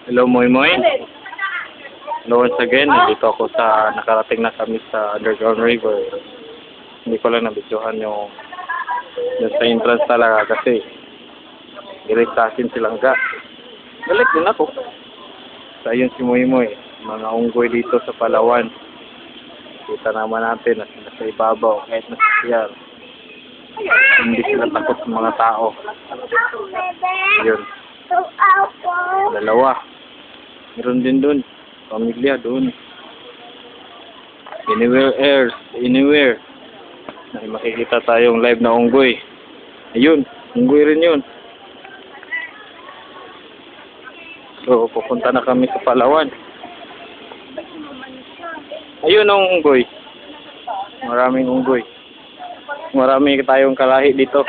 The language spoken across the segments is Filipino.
Hello, Moy Moy. Hello once again. Nandito ako nakarating na kami sa Underground River. Hindi ko lang nabidyohan yung sa entrance talaga kasi direct sa akin silang ga. Balik din ako. So, ayun si Moy Moy. Mga unggoy dito sa Palawan. Kita naman natin na sila sa ibabaw kahit nasasiyar. Hindi sila takot sa mga tao. Ayun. Dalawa. Meron din dun. Pamilya dun. Anywhere. Ay, makikita tayong live na unggoy. Ayun. Unggoy rin yun. So, pupunta na kami sa Palawan. Ayun ang unggoy. Maraming unggoy. Marami tayong kalahi dito.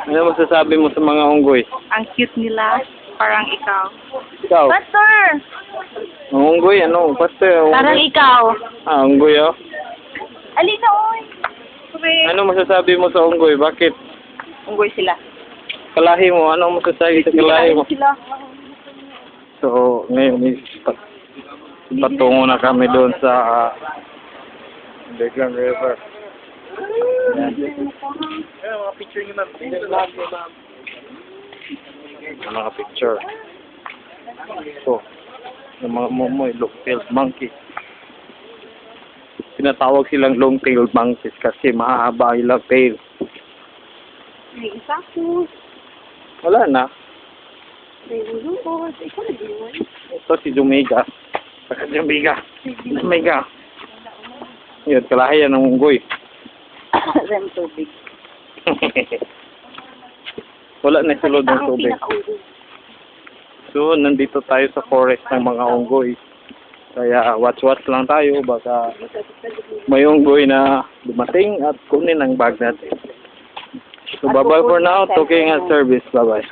Ano masasabi mo sa mga unggoy? Ang cute nila. Parang ikaw. Ikaw? Pastor! Ang unggoy, ano? Pastor, unggoy. Parang ikaw. Unggoy, oh. Alina, oy. Ano masasabi mo sa unggoy? Bakit? Unggoy sila. Kalahi mo, ano masasabi sa kalahi mo? Sila. So, ngayon, patungo na kami doon sa Underground River. Ayan. Mga picture nyo, ma'am. Mga picture. So, yung mga momoy, long-tailed monkey. Tinatawag silang long-tailed monkeys kasi mahahaba ilang tail. May isa po. Wala na. May ulo po. Ikaw na din. Ito si Jumega. Jumega. Yun, kalahiyan ng unggoy. Rem tubig. Wala na sulod ng tubig. So, nandito tayo sa forest ng mga unggoy. Kaya, watch lang tayo. Baka may unggoy na dumating at kunin ang bag natin. So, bye-bye for now. Talking at service. Bye-bye.